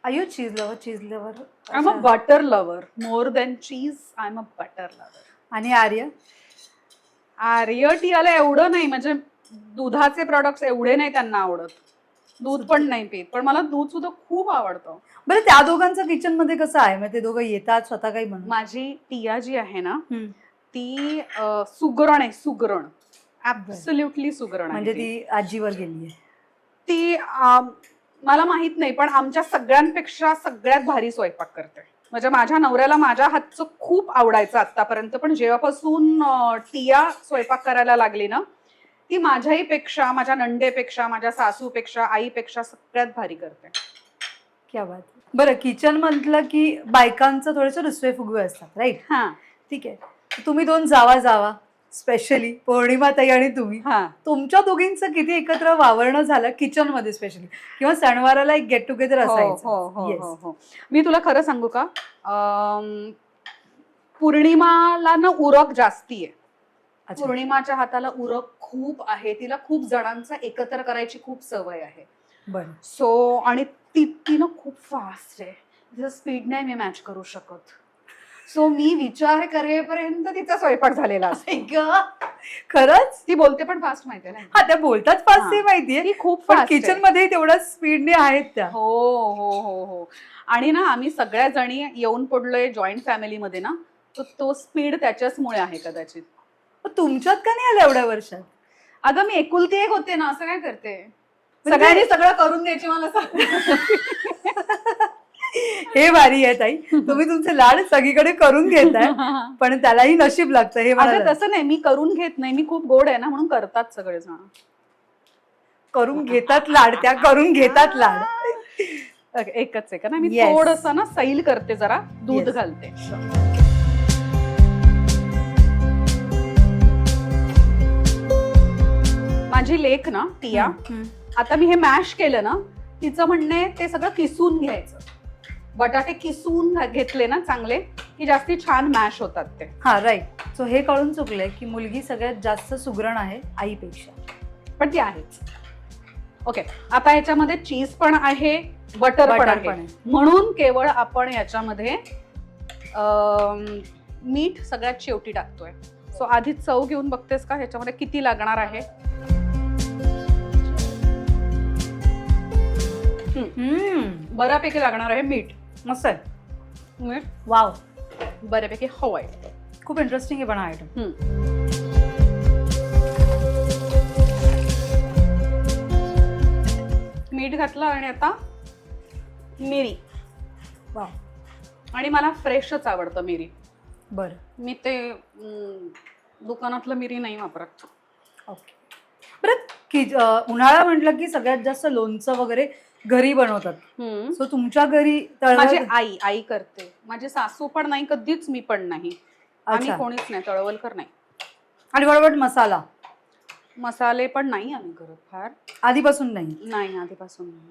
R you cheese lover? Cheese lover? I am a butter lover. More than cheese I am a butter lover. आणि आर्य? आर्य टियाला एवढं नाही, म्हणजे दुधाचे products एवढे नाही त्यांना आवडत. दूध पण नाही पित, पण मला दूध सुद्धा खूप आवडतं. बरं, त्या दोघांचं किचन मध्ये कसं आहे? म्हणजे ते दोघं येतात स्वतः काही म्हणून? माझी टिया जी आहे ना ती सुगरण आहे, सुगरण. ऍब्सोल्युटली सुगरण आहे. म्हणजे ती आजीवर गेली आहे? ती मला माहित नाही, पण आमच्या सगळ्यांपेक्षा सगळ्यात भारी स्वयंपाक करते. म्हणजे माझ्या नवऱ्याला माझ्या हातचं खूप आवडायचं आतापर्यंत, पण जेव्हापासून टिया स्वयंपाक करायला लागली ना, ती माझ्याही पेक्षा, माझ्या नंडेपेक्षा, माझ्या सासूपेक्षा, आईपेक्षा सगळ्यात भारी करते. क्या बात. बरं, किचन म्हटलं की बायकांचं थोडेसे रुसवे फुगवे असतात, राईट? हा, ठीक आहे. तुम्ही दोन जावा स्पेशली पौर्णिमाताई आणि तुम्ही, तुमच्या दोघींचं किती एकत्र वावरणं झालं किचन मध्ये स्पेशली, किंवा सणवाराला एक गेट टुगेदर असायचं? हो. मी तुला खरं सांगू का, पौर्णिमाला ना उरक जास्ती आहे. पौर्णिमाच्या हाताला उरक खूप आहे. तिला खूप जणांचा एकत्र करायची खूप सवय आहे. बरं. सो आणि ती ना खूप फास्ट आहे. तिचं स्पीड नाही मी मॅच करू शकत. सो मी विचार करेपर्यंत तिचा स्वयंपाक झालेला असतो. खरंच? ती बोलते पण फास्ट, माहितीये ना? हा, त्या बोलतात फास्ट, हे माहितीये. ती खूप पण फास्ट किचन मध्ये तेवढ्या स्पीडने आहेत त्या. हो. आणि ना आम्ही सगळ्या जणी येऊन पडलोय जॉईंट फॅमिलीमध्ये ना, तो स्पीड त्याच्याचमुळे आहे कदाचित. तुमच्यात का नाही आलं एवढ्या वर्षात? अगं मी एकुलती एक होते ना, असं काय करते? सगळ्यांनी सगळं करून द्यायची मला. हे भारी आहे ताई, तुम्ही तुमचे लाड सगळीकडे करून घेताय, पण त्यालाही नशीब लागतं. हे मला तसं नाही, मी करून घेत नाही, मी खूप गोड आहे ना, म्हणून करतात सगळेजण. करून घेतात लाड, त्या करून घेतात लाड. एकच आहे का ना, मी थोडंसं ना सैल करते, जरा दूध घालते. माझी लेक ना टिया, आता मी हे मॅश केलं ना, तिचं म्हणणे ते सगळं किसून घ्यायचं. बटाटे किसून घेतले ना चांगले की जास्ती छान मॅश होतात ते. हा, राईट. सो हे कळून चुकलंय की मुलगी सगळ्यात जास्त सुगरण आहे आईपेक्षा, पण ती आहेच. ओके, आता ह्याच्यामध्ये चीज पण आहे, बटर पण आहे, म्हणून केवळ आपण याच्यामध्ये मीठ सगळ्यात शेवटी टाकतोय. सो आधी चव घेऊन बघतेस का ह्याच्यामध्ये किती लागणार आहे? बऱ्यापैकी लागणार आहे मीठ. मस्त आहे मीठ. वाव, बऱ्यापैकी हवंय. खूप इंटरेस्टिंग आहे पण हा आयटम. मीठ घातलं आणि आता मिरी. वाव. आणि मला फ्रेशच आवडतं मिरी. बरं, मी ते दुकानातलं मिरी नाही वापरत. ओके. बरं, उन्हाळा म्हटलं की सगळ्यात जास्त लोणचं वगैरे घरी बनवतात. सो तुमच्या घरी माझी आई करते. माझी सासू पण नाही, कधीच मी पण नाही. आम्ही कोणीच नाही, तळवलकर नाही. आणि बरोबर मसाले पण नाही आम्ही करत फार. आधीपासून नाही? नाही, आधीपासून नाही.